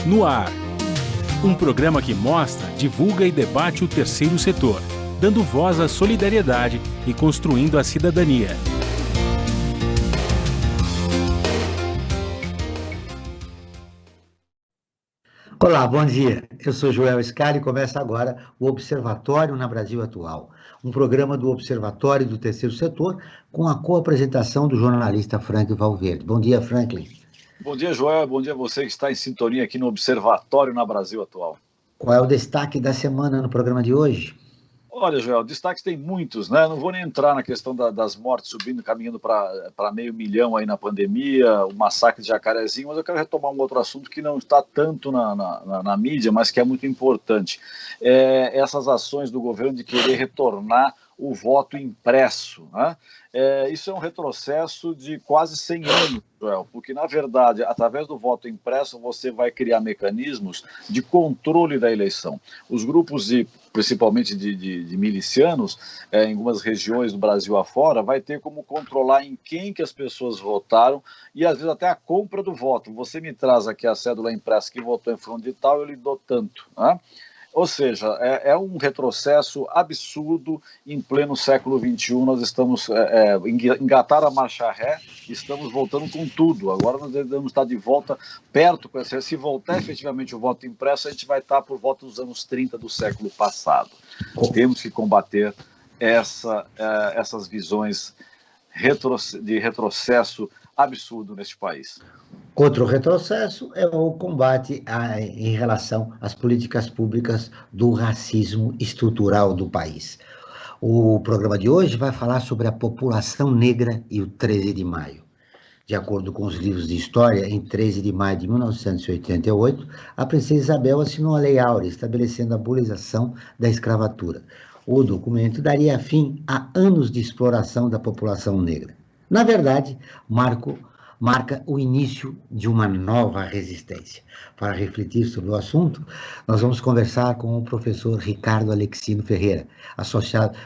No Ar. Um programa que mostra, divulga e debate o terceiro setor, dando voz à solidariedade e construindo a cidadania. Olá, bom dia. Eu sou Joel Scali e começa agora o Observatório na Brasil Atual, um programa do Observatório do Terceiro Setor com a co-apresentação do jornalista Franklin Valverde. Bom dia, Franklin. Bom dia, Joel. Bom dia a você que está em sintonia aqui no Observatório na Brasil Atual. Qual é o destaque da semana no programa de hoje? Olha, Joel, destaques tem muitos, né? Não vou nem entrar na questão das mortes subindo, caminhando para 500 mil aí na pandemia, o massacre de Jacarezinho, mas eu quero retomar um outro assunto que não está tanto na mídia, mas que é muito importante. Essas ações do governo de querer retornar o voto impresso, né? Isso é um retrocesso de quase 100 anos, Joel, porque, na verdade, através do voto impresso, você vai criar mecanismos de controle da eleição. Os grupos, principalmente de milicianos, em algumas regiões do Brasil afora, vai ter como controlar em quem que as pessoas votaram e, às vezes, até a compra do voto. Você me traz aqui a cédula impressa que votou em fulano de tal, eu lhe dou tanto, né? Ou seja, é um retrocesso absurdo em pleno século XXI. Nós estamos engatar a marcha ré, estamos voltando com tudo. Agora nós devemos estar de volta perto. Se voltar efetivamente o voto impresso, a gente vai estar por volta dos anos 30 do século passado. Temos que combater essas visões de retrocesso absurdo neste país. Outro retrocesso é o combate em relação às políticas públicas do racismo estrutural do país. O programa de hoje vai falar sobre a população negra e o 13 de maio. De acordo com os livros de história, em 13 de maio de 1988, a princesa Isabel assinou a Lei Áurea, estabelecendo a abolição da escravatura. O documento daria fim a anos de exploração da população negra. Na verdade, marca o início de uma nova resistência. Para refletir sobre o assunto, nós vamos conversar com o professor Ricardo Alexino Ferreira,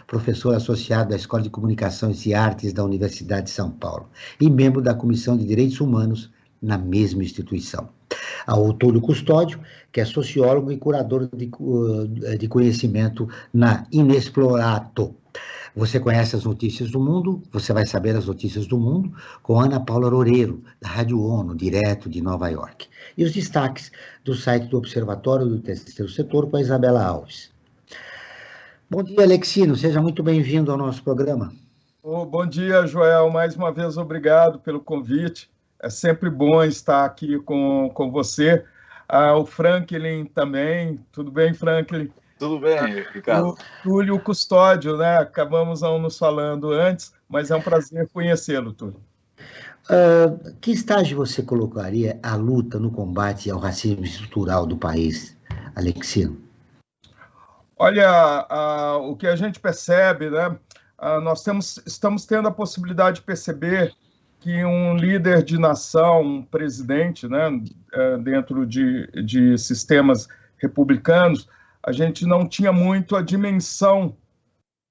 professor associado da Escola de Comunicações e Artes da Universidade de São Paulo e membro da Comissão de Direitos Humanos na mesma instituição. Ao Túlio Custódio, que é sociólogo e curador de conhecimento na Inexplorato. Você conhece as notícias do mundo, você vai saber as notícias do mundo com Ana Paula Loureiro, da Rádio ONU, direto de Nova York. E os destaques do site do Observatório do Terceiro Setor com a Isabela Alves. Bom dia, Alexino, seja muito bem-vindo ao nosso programa. Bom dia, Joel, mais uma vez obrigado pelo convite. É sempre bom estar aqui com você. O Franklin também, tudo bem, Franklin? Tudo bem, Ricardo. O Túlio Custódio, né? Acabamos não nos falando antes, mas é um prazer conhecê-lo, Túlio. Que estágio você colocaria a luta no combate ao racismo estrutural do país, Alexino? Olha, o que a gente percebe, né? Nós estamos tendo a possibilidade de perceber que um líder de nação, um presidente, né, dentro de sistemas republicanos, a gente não tinha muito a dimensão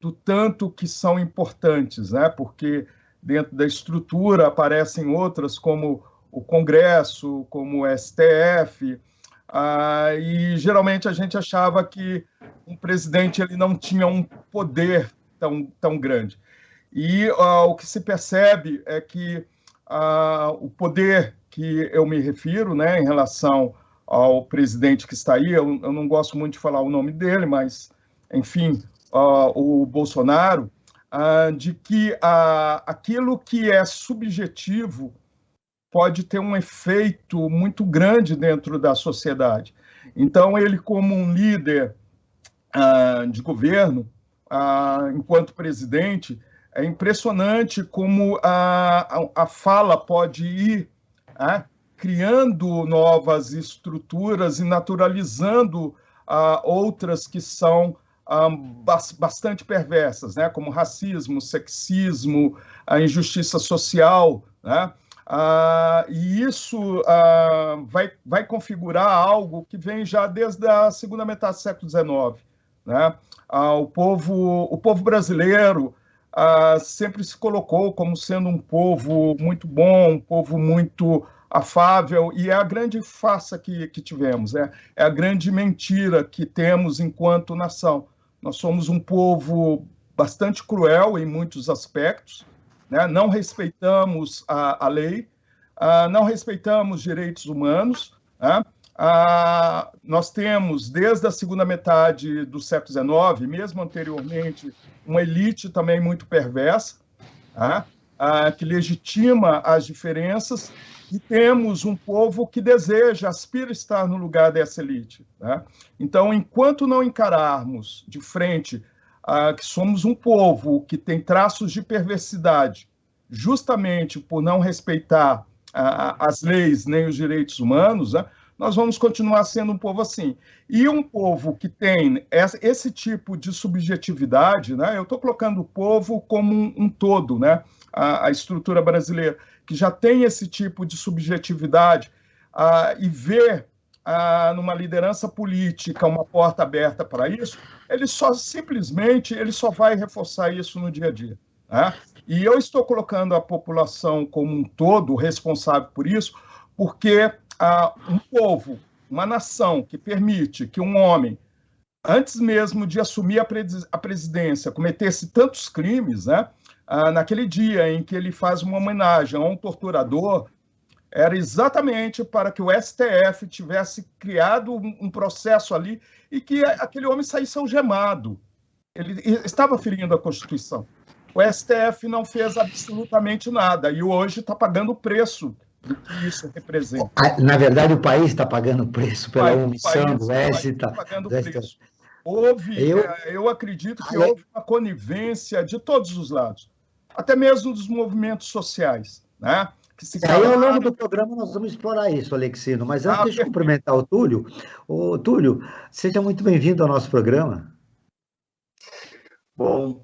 do tanto que são importantes, né? Porque dentro da estrutura aparecem outras, como o Congresso, como o STF, e geralmente a gente achava que um presidente ele não tinha um poder tão grande. E o que se percebe é que o poder que eu me refiro, né, em relação ao presidente que está aí, eu não gosto muito de falar o nome dele, mas, enfim, o Bolsonaro, de que aquilo que é subjetivo pode ter um efeito muito grande dentro da sociedade. Então, ele, como um líder de governo, enquanto presidente, é impressionante como a fala pode ir criando novas estruturas e naturalizando outras que são bastante perversas, né? Como racismo, sexismo, a injustiça social, né? E isso vai configurar algo que vem já desde a segunda metade do século XIX, né? O povo brasileiro sempre se colocou como sendo um povo muito bom, um povo muito afável, e é a grande farsa que tivemos, é a grande mentira que temos enquanto nação. Nós somos um povo bastante cruel em muitos aspectos, né? Não respeitamos a lei, não respeitamos direitos humanos, né? Nós temos, desde a segunda metade do século XIX, mesmo anteriormente, uma elite também muito perversa, tá? Que legitima as diferenças, e temos um povo que deseja, aspira estar no lugar dessa elite, tá? Então, enquanto não encararmos de frente que somos um povo que tem traços de perversidade, justamente por não respeitar as leis nem os direitos humanos, né, nós vamos continuar sendo um povo assim. E um povo que tem esse tipo de subjetividade, né, eu estou colocando o povo como um todo, né, a estrutura brasileira, que já tem esse tipo de subjetividade, e vê numa liderança política uma porta aberta para isso, ele só vai reforçar isso no dia a dia, né? E eu estou colocando a população como um todo responsável por isso, porque um povo, uma nação que permite que um homem, antes mesmo de assumir a presidência, cometesse tantos crimes, né? Naquele dia em que ele faz uma homenagem a um torturador, era exatamente para que o STF tivesse criado um processo ali e que aquele homem saísse algemado. Ele estava ferindo a Constituição. O STF não fez absolutamente nada e hoje está pagando o preço do que isso representa. Na verdade, o país está pagando o preço pela omissão do STF. Está pagando o preço. Eu acredito que houve uma conivência de todos os lados, até mesmo dos movimentos sociais, né? Aí, ao longo do programa, nós vamos explorar isso, Alexino. Mas antes de cumprimentar o Túlio, seja muito bem-vindo ao nosso programa. Bom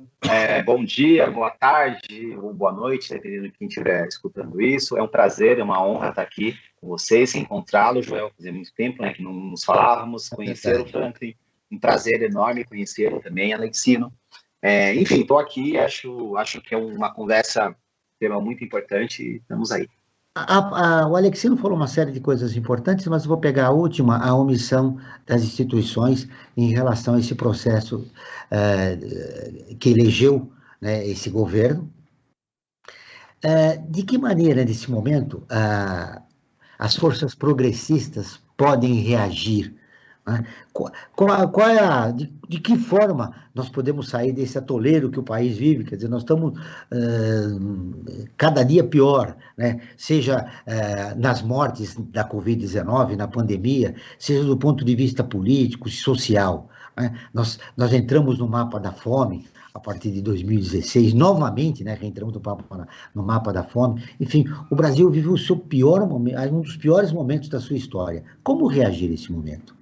dia, boa tarde ou boa noite, dependendo de quem estiver escutando isso. É um prazer, é uma honra estar aqui com vocês, encontrá-lo, Joel. Fazia muito tempo, né, que não nos falávamos, conhecê-lo, Franklin. Um prazer enorme conhecê-lo também, Alexino. Enfim, estou aqui, acho que é uma conversa tema muito importante e estamos aí. O Alexino falou uma série de coisas importantes, mas eu vou pegar a última, a omissão das instituições em relação a esse processo que elegeu, né, esse governo. De que maneira, nesse momento, as forças progressistas podem reagir? Né? De que forma nós podemos sair desse atoleiro que o país vive? Quer dizer, nós estamos cada dia pior, né? Seja nas mortes da Covid-19, na pandemia, seja do ponto de vista político e social, né? Nós entramos no mapa da fome a partir de 2016, novamente, né, reentramos no mapa da fome. Enfim, o Brasil vive o seu pior momento, um dos piores momentos da sua história. Como reagir a esse momento?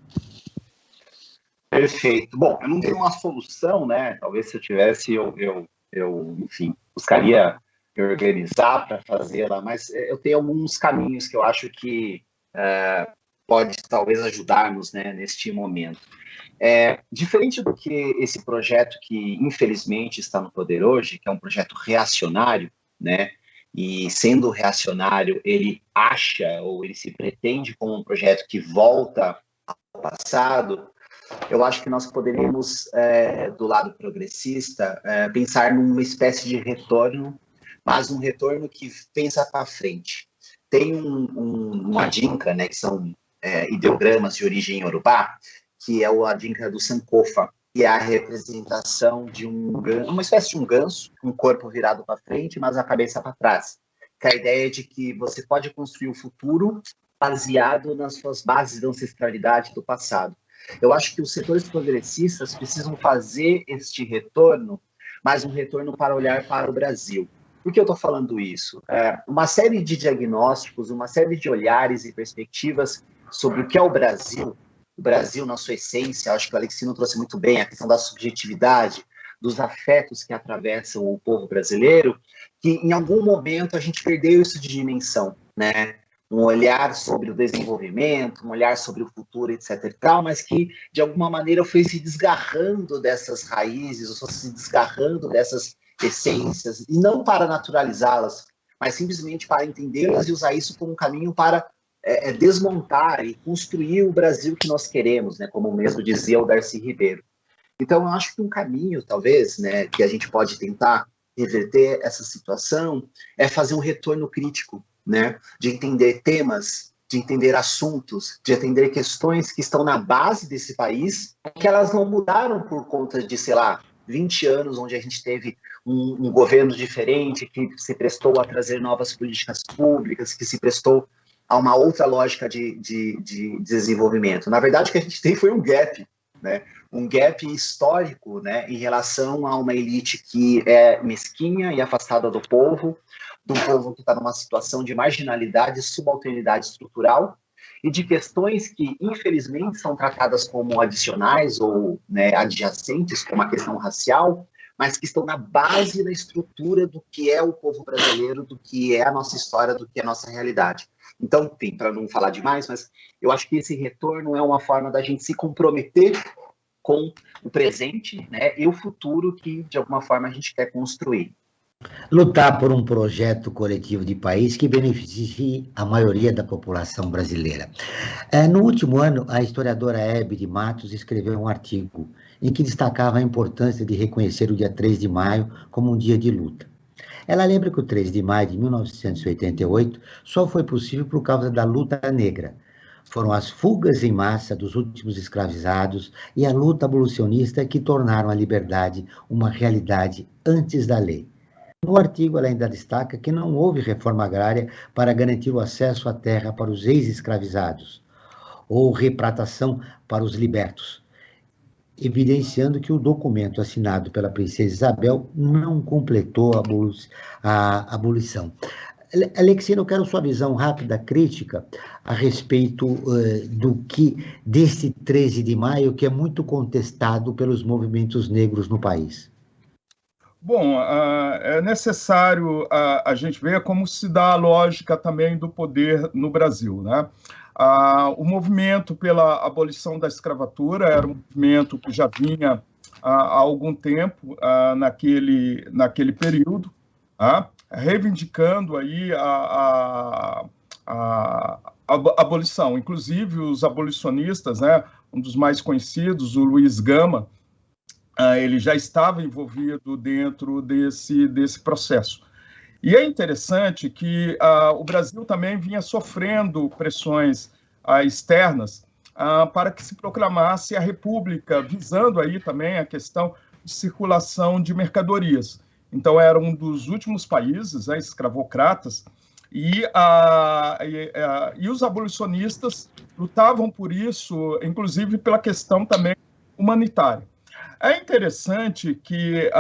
Perfeito. Bom, eu não tenho uma solução, né? Talvez se eu tivesse, enfim, buscaria me organizar para fazê-la, mas eu tenho alguns caminhos que eu acho que pode talvez ajudar-nos, né, neste momento. Diferente do que esse projeto que, infelizmente, está no poder hoje, que é um projeto reacionário, né? E sendo reacionário, ele acha ou ele se pretende como um projeto que volta ao passado. Eu acho que nós poderíamos, do lado progressista, pensar numa espécie de retorno, mas um retorno que pensa para frente. Tem uma Adinka, né, que são ideogramas de origem iorubá, que é o Adinka do Sankofa, que é a representação de uma espécie de um ganso, um corpo virado para frente, mas a cabeça para trás. Que é a ideia de que você pode construir o futuro baseado nas suas bases da ancestralidade do passado. Eu acho que os setores progressistas precisam fazer este retorno, mas um retorno para olhar para o Brasil. Por que eu estou falando isso? Uma série de diagnósticos, uma série de olhares e perspectivas sobre o que é o Brasil na sua essência. Acho que o Alexino trouxe muito bem a questão da subjetividade, dos afetos que atravessam o povo brasileiro, que em algum momento a gente perdeu isso de dimensão, né? Um olhar sobre o desenvolvimento, um olhar sobre o futuro, etc. e tal, mas que, de alguma maneira, foi se desgarrando dessas raízes, ou se desgarrando dessas essências, e não para naturalizá-las, mas simplesmente para entendê-las e usar isso como um caminho para desmontar e construir o Brasil que nós queremos, né, como mesmo dizia o Darcy Ribeiro. Então, eu acho que um caminho, talvez, né, que a gente pode tentar reverter essa situação é fazer um retorno crítico, né, de entender temas, de entender assuntos, de entender questões que estão na base desse país, que elas não mudaram por conta de, sei lá, 20 anos, onde a gente teve um governo diferente, que se prestou a trazer novas políticas públicas, que se prestou a uma outra lógica de desenvolvimento. Na verdade, o que a gente tem foi um gap, né? Um gap histórico, né, em relação a uma elite que é mesquinha e afastada do povo que está numa situação de marginalidade, subalternidade estrutural, e de questões que, infelizmente, são tratadas como adicionais ou, né, adjacentes, como a questão racial, mas que estão na base da estrutura do que é o povo brasileiro, do que é a nossa história, do que é a nossa realidade. Então, enfim, para não falar demais, mas eu acho que esse retorno é uma forma da gente se comprometer com o presente, né, e o futuro que, de alguma forma, a gente quer construir. Lutar por um projeto coletivo de país que beneficie a maioria da população brasileira. No último ano, a historiadora Hebe de Matos escreveu um artigo em que destacava a importância de reconhecer o dia 3 de maio como um dia de luta. Ela lembra que o 3 de maio de 1988 só foi possível por causa da luta negra. Foram as fugas em massa dos últimos escravizados e a luta abolicionista que tornaram a liberdade uma realidade antes da lei. No artigo, ela ainda destaca que não houve reforma agrária para garantir o acesso à terra para os ex-escravizados, ou repratação para os libertos, evidenciando que o documento assinado pela princesa Isabel não completou a abolição. Alexina, eu quero sua visão rápida, crítica, a respeito desse 13 de maio, que é muito contestado pelos movimentos negros no país. Bom, é necessário a gente ver como se dá a lógica também do poder no Brasil, né? O movimento pela abolição da escravatura era um movimento que já vinha há algum tempo naquele período, reivindicando aí a abolição. Inclusive, os abolicionistas, né, um dos mais conhecidos, o Luiz Gama, ele já estava envolvido dentro desse processo. E é interessante que o Brasil também vinha sofrendo pressões externas para que se proclamasse a República, visando aí também a questão de circulação de mercadorias. Então, era um dos últimos países escravocratas, e os abolicionistas lutavam por isso, inclusive pela questão também humanitária. É interessante que,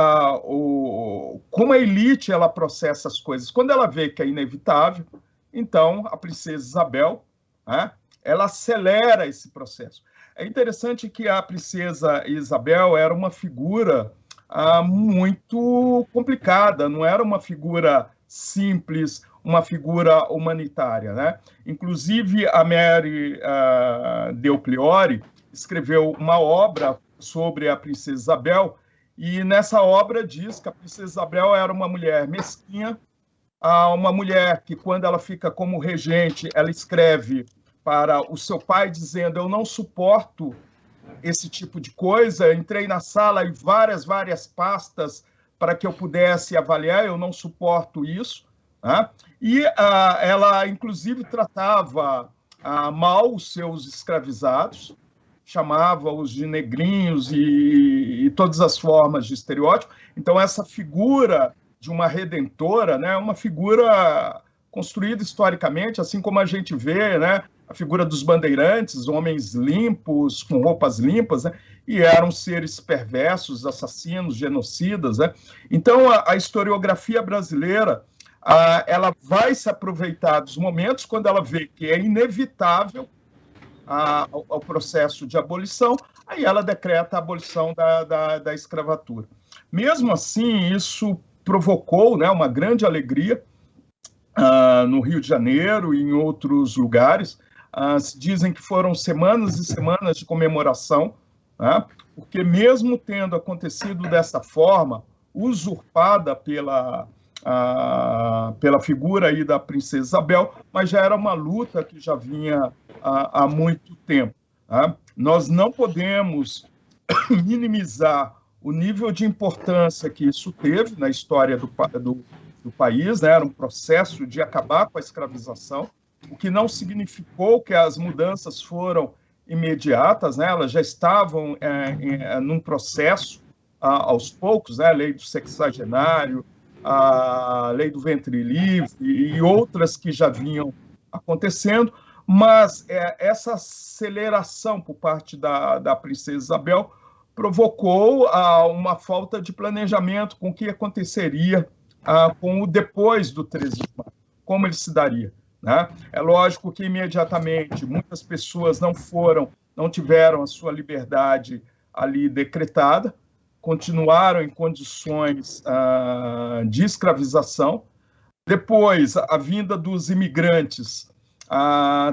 como a elite ela processa as coisas, quando ela vê que é inevitável, então a princesa Isabel, ela acelera esse processo. É interessante que a princesa Isabel era uma figura muito complicada, não era uma figura simples, uma figura humanitária, né? Inclusive, a Mary Del Priore escreveu uma obra sobre a princesa Isabel, e nessa obra diz que a princesa Isabel era uma mulher mesquinha, uma mulher que, quando ela fica como regente, ela escreve para o seu pai dizendo: eu não suporto esse tipo de coisa, entrei na sala e várias pastas para que eu pudesse avaliar, eu não suporto isso. E ela, inclusive, tratava mal os seus escravizados, chamava-os de negrinhos e todas as formas de estereótipo. Então, essa figura de uma redentora, né, uma figura construída historicamente, assim como a gente vê, né, a figura dos bandeirantes, homens limpos, com roupas limpas, né, e eram seres perversos, assassinos, genocidas, né? Então, a historiografia brasileira ela vai se aproveitar dos momentos quando ela vê que é inevitável ao processo de abolição, aí ela decreta a abolição da escravatura. Mesmo assim, isso provocou, né, uma grande alegria no Rio de Janeiro e em outros lugares. Se dizem que foram semanas e semanas de comemoração, porque mesmo tendo acontecido dessa forma, usurpada pela figura aí da princesa Isabel, mas já era uma luta que já vinha há muito tempo. Tá? Nós não podemos minimizar o nível de importância que isso teve na história do país, né? Era um processo de acabar com a escravização, o que não significou que as mudanças foram imediatas, né? Elas já estavam num processo aos poucos, né? A lei do sexagenário, a lei do ventre livre e outras que já vinham acontecendo, mas essa aceleração por parte da princesa Isabel provocou uma falta de planejamento com o que aconteceria com o depois do 13 de maio, como ele se daria. Né? É lógico que imediatamente muitas pessoas não tiveram a sua liberdade ali decretada, continuaram em condições de escravização. Depois, a vinda dos imigrantes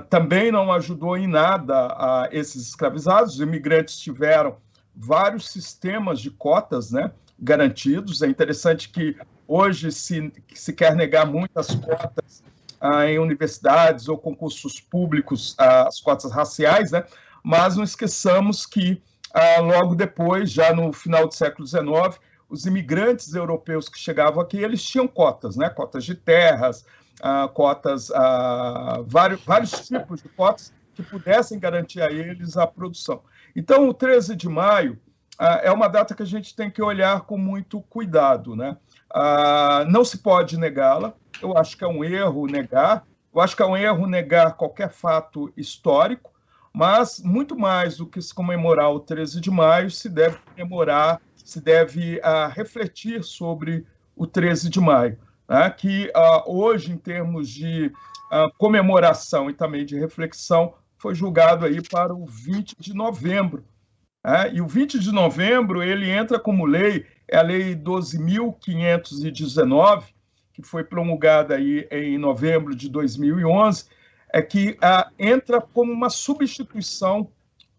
também não ajudou em nada a esses escravizados. Os imigrantes tiveram vários sistemas de cotas, né, garantidos. É interessante que hoje se quer negar muitas cotas em universidades ou concursos públicos, as cotas raciais, né, mas não esqueçamos que logo depois, já no final do século XIX, os imigrantes europeus que chegavam aqui, eles tinham cotas, né? Cotas de terras, cotas, vários tipos de cotas que pudessem garantir a eles a produção. Então, o 13 de maio é uma data que a gente tem que olhar com muito cuidado, né? Não se pode negá-la, eu acho que é um erro negar, eu acho que é um erro negar qualquer fato histórico, mas muito mais do que se comemorar o 13 de maio, se deve comemorar, se deve refletir sobre o 13 de maio, né? Que hoje, em termos de comemoração e também de reflexão, foi julgado aí para o 20 de novembro. Né? E o 20 de novembro, ele entra como lei, é a Lei 12.519, que foi promulgada aí em novembro de 2011, que entra como uma substituição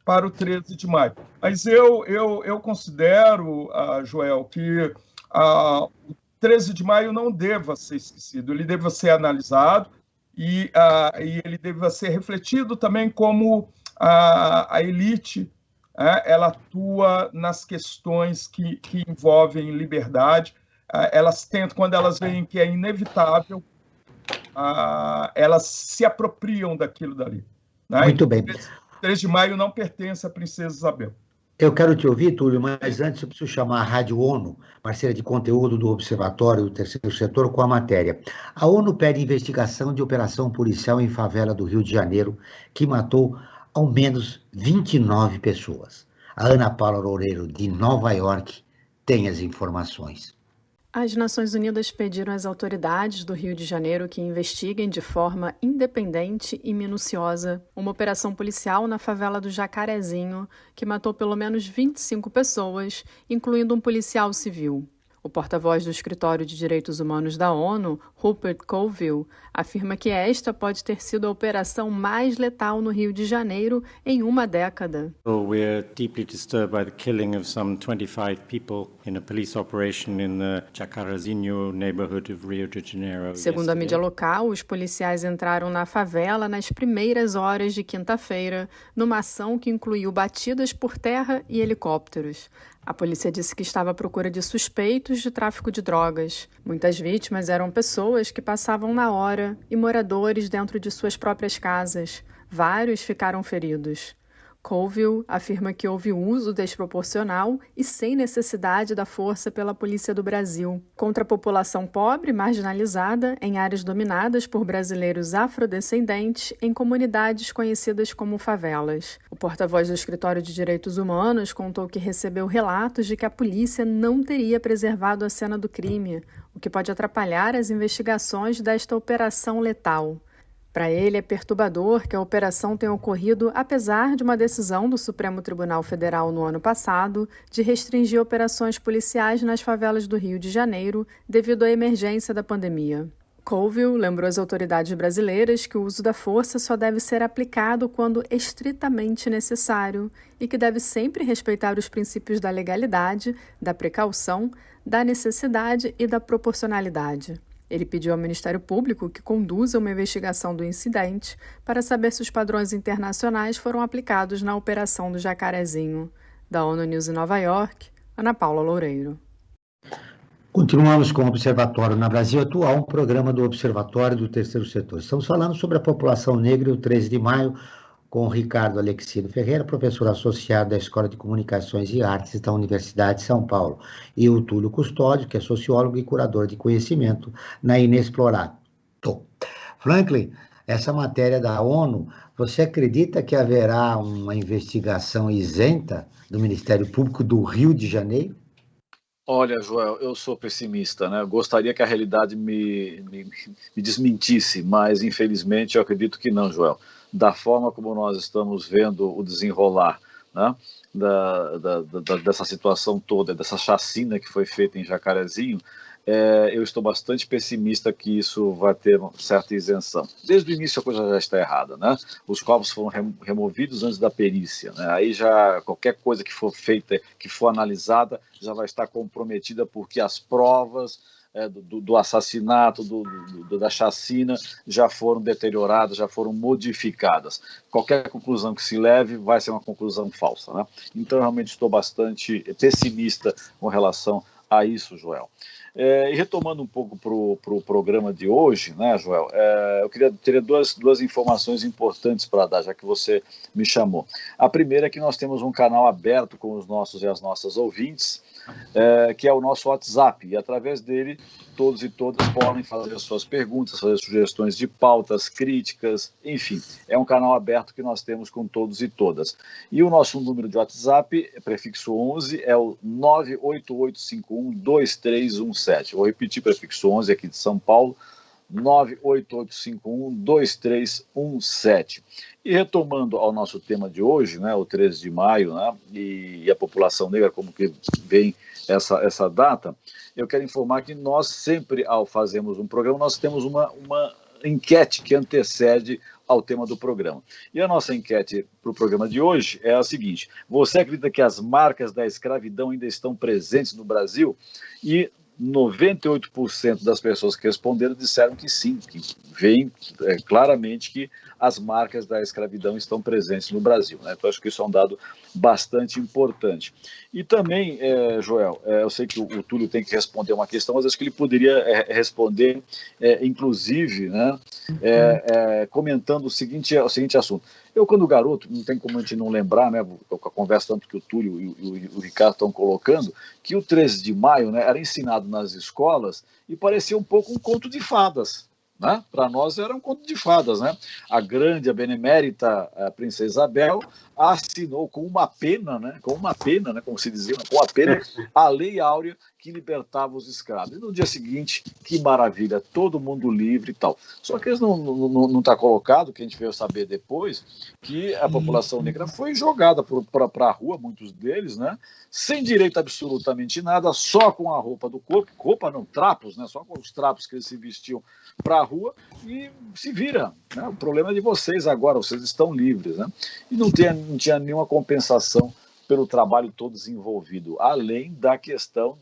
para o 13 de maio. Mas eu considero, Joel, que o 13 de maio não deva ser esquecido, ele deva ser analisado e ele deva ser refletido também como a elite ela atua nas questões que envolvem liberdade. Elas tentam, quando elas veem que é inevitável, elas se apropriam daquilo dali. Né? Muito bem. 13 de maio não pertence à princesa Isabel. Eu quero te ouvir, Túlio, mas antes eu preciso chamar a Rádio ONU, parceira de conteúdo do Observatório do Terceiro Setor, com a matéria. A ONU pede investigação de operação policial em favela do Rio de Janeiro, que matou ao menos 29 pessoas. A Ana Paula Loureiro, de Nova York, tem as informações. As Nações Unidas pediram às autoridades do Rio de Janeiro que investiguem de forma independente e minuciosa uma operação policial na favela do Jacarezinho que matou pelo menos 25 pessoas, incluindo um policial civil. O porta-voz do Escritório de Direitos Humanos da ONU, Rupert Colville, afirma que esta pode ter sido a operação mais letal no Rio de Janeiro em uma década. We're deeply disturbed by the killing of some 25 people in a police operation in the Jacarezinho neighborhood of Rio de Janeiro. Segundo a mídia local, os policiais entraram na favela nas primeiras horas de quinta-feira, numa ação que incluiu batidas por terra e helicópteros. A polícia disse que estava à procura de suspeitos de tráfico de drogas. Muitas vítimas eram pessoas que passavam na hora e moradores dentro de suas próprias casas. Vários ficaram feridos. Colville afirma que houve uso desproporcional e sem necessidade da força pela Polícia do Brasil contra a população pobre e marginalizada em áreas dominadas por brasileiros afrodescendentes em comunidades conhecidas como favelas. O porta-voz do Escritório de Direitos Humanos contou que recebeu relatos de que a polícia não teria preservado a cena do crime, o que pode atrapalhar as investigações desta operação letal. Para ele, é perturbador que a operação tenha ocorrido apesar de uma decisão do Supremo Tribunal Federal no ano passado de restringir operações policiais nas favelas do Rio de Janeiro devido à emergência da pandemia. Colville lembrou às autoridades brasileiras que o uso da força só deve ser aplicado quando estritamente necessário e que deve sempre respeitar os princípios da legalidade, da precaução, da necessidade e da proporcionalidade. Ele pediu ao Ministério Público que conduza uma investigação do incidente para saber se os padrões internacionais foram aplicados na Operação do Jacarezinho. Da ONU News em Nova York, Ana Paula Loureiro. Continuamos com o Observatório na Brasil Atual, um programa do Observatório do Terceiro Setor. Estamos falando sobre a população negra e o 13 de maio, com o Ricardo Alexino Ferreira, professor associado da Escola de Comunicações e Artes da Universidade de São Paulo, e o Túlio Custódio, que é sociólogo e curador de conhecimento na Inexplorado. Franklin, essa matéria da ONU, você acredita que haverá uma investigação isenta do Ministério Público do Rio de Janeiro? Olha, Joel, eu sou pessimista, né? Eu gostaria que a realidade me desmentisse, mas infelizmente eu acredito que não, Joel. Da forma como nós estamos vendo o desenrolar, né, dessa situação toda, dessa chacina que foi feita em Jacarezinho, eu estou bastante pessimista que isso vai ter uma certa isenção. Desde o início a coisa já está errada, né? Os corpos foram removidos antes da perícia, né? Aí já qualquer coisa que for feita, que for analisada, já vai estar comprometida porque as provas do assassinato, da chacina, já foram deterioradas, já foram modificadas. Qualquer conclusão que se leve vai ser uma conclusão falsa, né? Então, realmente estou bastante pessimista com relação a isso, Joel. E retomando um pouco para o programa de hoje, né, Joel, eu teria duas informações importantes para dar, já que você me chamou. A primeira é que nós temos um canal aberto com os nossos e as nossas ouvintes, que é o nosso WhatsApp, e através dele todos e todas podem fazer as suas perguntas, fazer sugestões de pautas, críticas, enfim, é um canal aberto que nós temos com todos e todas. E o nosso número de WhatsApp, prefixo 11, é o 988512317. Vou repetir, prefixo 11 aqui de São Paulo, 988512317. E retomando ao nosso tema de hoje, né, o 13 de maio, né, e a população negra, como que vem essa data, eu quero informar que nós sempre, ao fazermos um programa, nós temos uma enquete que antecede ao tema do programa. E a nossa enquete para o programa de hoje é a seguinte: você acredita que as marcas da escravidão ainda estão presentes no Brasil? E 98% das pessoas que responderam disseram que sim, que veem claramente que as marcas da escravidão estão presentes no Brasil, né? Então, acho que isso é um dado bastante importante. E também, Joel, eu sei que o Túlio tem que responder uma questão, mas acho que ele poderia responder, inclusive, né, comentando o seguinte assunto. Eu, quando garoto, não tem como a gente não lembrar, né, com a conversa tanto que o Túlio e o Ricardo estão colocando, que o 13 de maio, né, era ensinado nas escolas e parecia um pouco um conto de fadas, né? Para nós era um conto de fadas, né? A benemérita princesa Isabel assinou com uma pena, né, como se dizia, com a pena, a lei áurea que libertava os escravos. E no dia seguinte, que maravilha, todo mundo livre e tal. Só que eles não está colocado, que a gente veio saber depois, que a população negra foi jogada para a rua, muitos deles, né, sem direito a absolutamente nada, só com a roupa do corpo, roupa não, trapos, né, só com os trapos que eles se vestiam para a rua e se vira, né? O problema é de vocês agora, vocês estão livres, né? E não tinha nenhuma compensação pelo trabalho todo desenvolvido, além da questão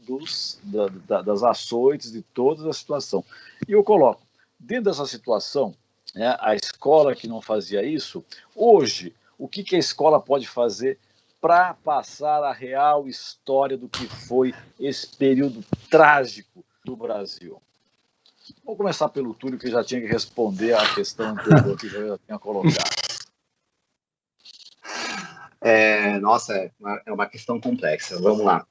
das açoites, de toda a situação. E eu coloco, dentro dessa situação, né, a escola que não fazia isso, hoje, o que a escola pode fazer para passar a real história do que foi esse período trágico do Brasil? Vou começar pelo Túlio, que já tinha que responder à questão anterior que eu já tinha colocado. Nossa, é uma questão complexa. Vamos lá.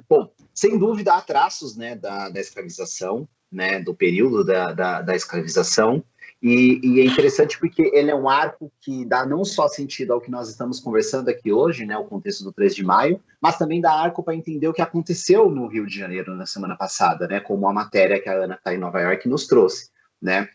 Bom, sem dúvida há traços, né, da escravização, né, do período da escravização, e é interessante porque ele é um arco que dá não só sentido ao que nós estamos conversando aqui hoje, né, o contexto do 13 de maio, mas também dá arco para entender o que aconteceu no Rio de Janeiro na semana passada, né, como a matéria que a Ana está em Nova York nos trouxe, né.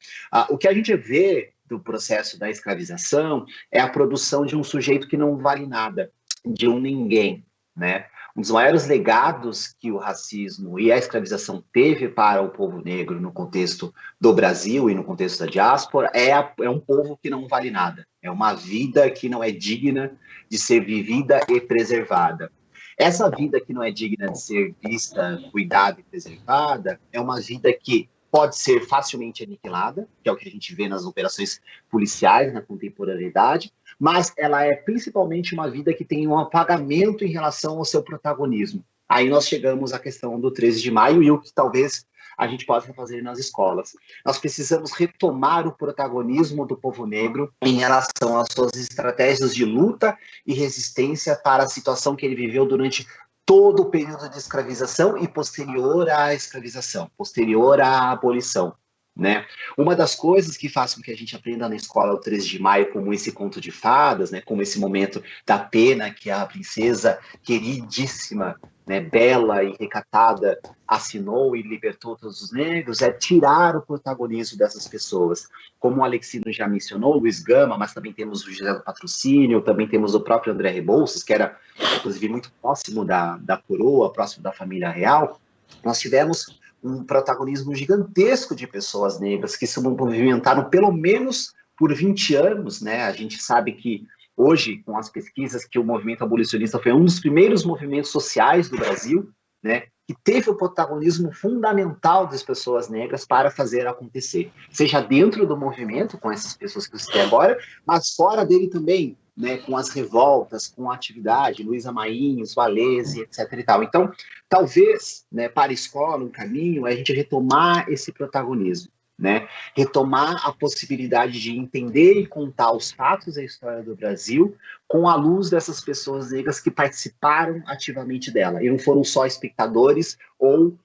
O que a gente vê do processo da escravização é a produção de um sujeito que não vale nada, de um ninguém, né? Um dos maiores legados que o racismo e a escravização teve para o povo negro no contexto do Brasil e no contexto da diáspora é um povo que não vale nada. É uma vida que não é digna de ser vivida e preservada. Essa vida que não é digna de ser vista, cuidada e preservada é uma vida que pode ser facilmente aniquilada, que é o que a gente vê nas operações policiais na contemporaneidade, mas ela é principalmente uma vida que tem um apagamento em relação ao seu protagonismo. Aí nós chegamos à questão do 13 de maio e o que talvez a gente possa fazer nas escolas. Nós precisamos retomar o protagonismo do povo negro em relação às suas estratégias de luta e resistência para a situação que ele viveu durante todo o período de escravização e posterior à escravização, posterior à abolição, né? Uma das coisas que faz com que a gente aprenda na escola o 13 de maio, como esse conto de fadas, né, como esse momento da pena que a princesa queridíssima, né, bela e recatada, assinou e libertou todos os negros, é tirar o protagonismo dessas pessoas. Como o Alexino já mencionou, Luiz Gama, mas também temos o José do Patrocínio, também temos o próprio André Rebouças, que era, inclusive, muito próximo da coroa, próximo da família real. Nós tivemos um protagonismo gigantesco de pessoas negras que se movimentaram pelo menos por 20 anos, né? A gente sabe que hoje, com as pesquisas, que o movimento abolicionista foi um dos primeiros movimentos sociais do Brasil, né, que teve o protagonismo fundamental das pessoas negras para fazer acontecer, seja dentro do movimento, com essas pessoas que eu citei agora, mas fora dele também, né, com as revoltas, com a atividade, Luísa Maínhos, Valese, etc. e tal. Então, talvez, né, para a escola, um caminho é a gente retomar esse protagonismo, né? Retomar a possibilidade de entender e contar os fatos da história do Brasil com a luz dessas pessoas negras que participaram ativamente dela, e não foram só espectadores ou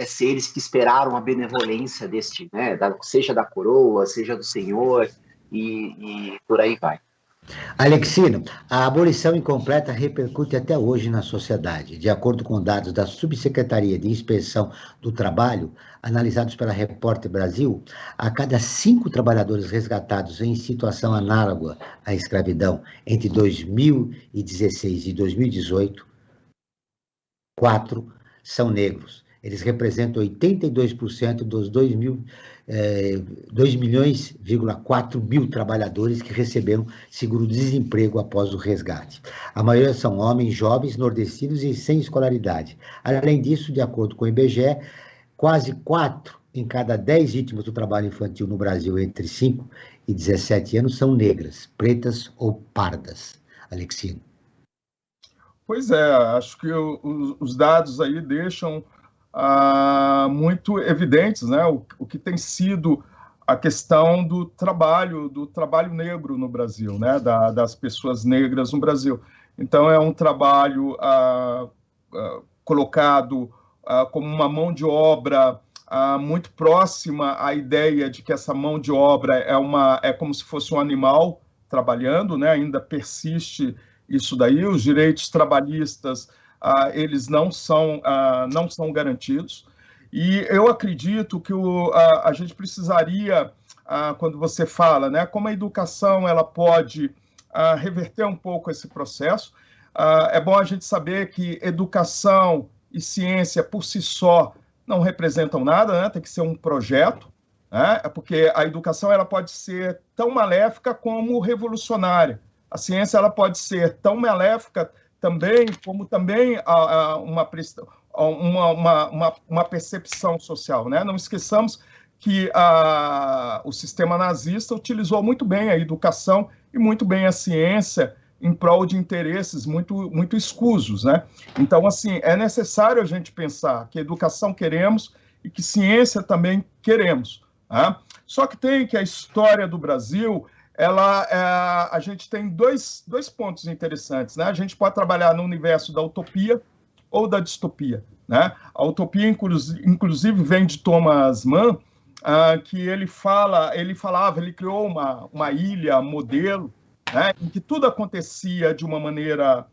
seres que esperaram a benevolência deste, né, seja da coroa, seja do Senhor, e por aí vai. Alexino, a abolição incompleta repercute até hoje na sociedade. De acordo com dados da Subsecretaria de Inspeção do Trabalho, analisados pela Repórter Brasil, a cada 5 trabalhadores resgatados em situação análoga à escravidão entre 2016 e 2018, 4 são negros. Eles representam 82% dos 2,4 milhões trabalhadores que receberam seguro-desemprego após o resgate. A maioria são homens jovens, nordestinos e sem escolaridade. Além disso, de acordo com o IBGE, quase 4 em cada 10 vítimas do trabalho infantil no Brasil entre 5 e 17 anos são negras, pretas ou pardas. Alexino. Pois é, acho que os dados aí deixam muito evidentes, né, o que tem sido a questão do trabalho negro no Brasil, né, das pessoas negras no Brasil. Então, é um trabalho colocado como uma mão de obra muito próxima à ideia de que essa mão de obra é como se fosse um animal trabalhando, né, ainda persiste isso daí, os direitos trabalhistas eles não são garantidos, e eu acredito que a gente precisaria, quando você fala, né, como a educação ela pode reverter um pouco esse processo, é bom a gente saber que educação e ciência por si só não representam nada, né, tem que ser um projeto, né, porque a educação ela pode ser tão maléfica como revolucionária, a ciência ela pode ser tão maléfica também, como também uma percepção social, né? Não esqueçamos que o sistema nazista utilizou muito bem a educação e muito bem a ciência em prol de interesses muito escusos, né? Então, assim, é necessário a gente pensar que educação queremos e que ciência também queremos, tá? Só que a história do Brasil, a gente tem dois pontos interessantes, né? A gente pode trabalhar no universo da utopia ou da distopia, né? A utopia, inclusive, vem de Thomas Mann, que ele criou uma ilha modelo, né, em que tudo acontecia de uma maneira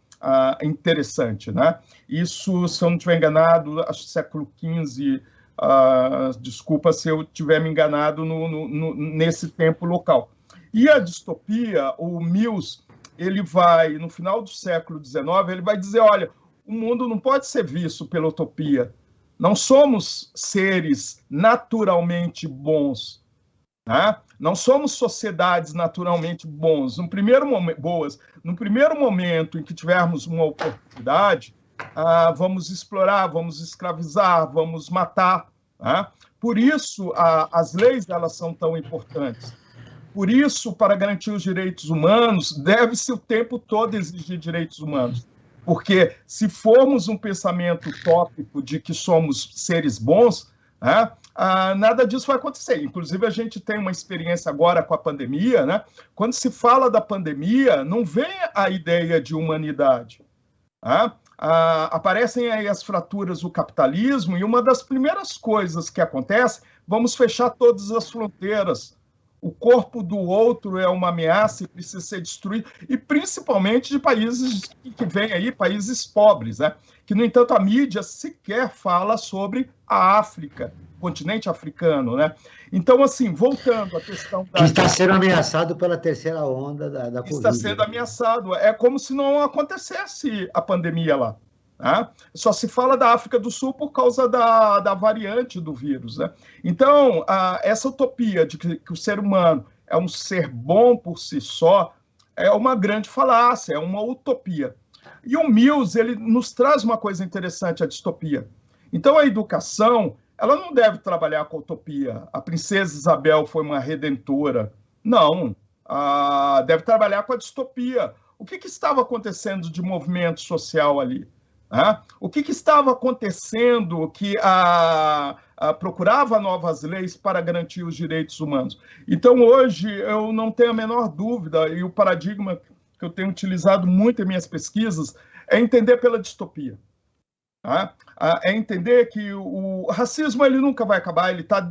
interessante, né? Isso, se eu não estiver enganado, acho que século XV, desculpa se eu tiver me enganado nesse tempo local. E a distopia, o Mills, ele vai, no final do século XIX, ele vai dizer, olha, o mundo não pode ser visto pela utopia. Não somos seres naturalmente bons, né? Não somos sociedades naturalmente boas. No primeiro momento em que tivermos uma oportunidade, vamos explorar, vamos escravizar, vamos matar, né? Por isso, as leis elas são tão importantes. Por isso, para garantir os direitos humanos, deve-se o tempo todo exigir direitos humanos. Porque se formos um pensamento utópico de que somos seres bons, né, nada disso vai acontecer. Inclusive, a gente tem uma experiência agora com a pandemia, né? Quando se fala da pandemia, não vem a ideia de humanidade. Né? Aparecem aí as fraturas do capitalismo, e uma das primeiras coisas que acontece, vamos fechar todas as fronteiras. O corpo do outro é uma ameaça e precisa ser destruído, e principalmente de países que vêm aí, países pobres, né? Que, no entanto, a mídia sequer fala sobre a África, continente africano, né? Então, assim, voltando à questão da... Que está sendo ameaçado pela terceira onda da Covid. Está sendo ameaçado. É como se não acontecesse a pandemia lá. Né? Só se fala da África do Sul por causa da variante do vírus. Né? Então, essa utopia de que o ser humano é um ser bom por si só é uma grande falácia, é uma utopia. E o Mills, ele nos traz uma coisa interessante, a distopia. Então, a educação, ela não deve trabalhar com a utopia. A princesa Isabel foi uma redentora. Não. Deve trabalhar com a distopia. O que estava acontecendo de movimento social ali? O que estava acontecendo que procurava novas leis para garantir os direitos humanos? Então, hoje, eu não tenho a menor dúvida, e o paradigma que eu tenho utilizado muito em minhas pesquisas é entender pela distopia. É entender que o racismo ele nunca vai acabar, ele está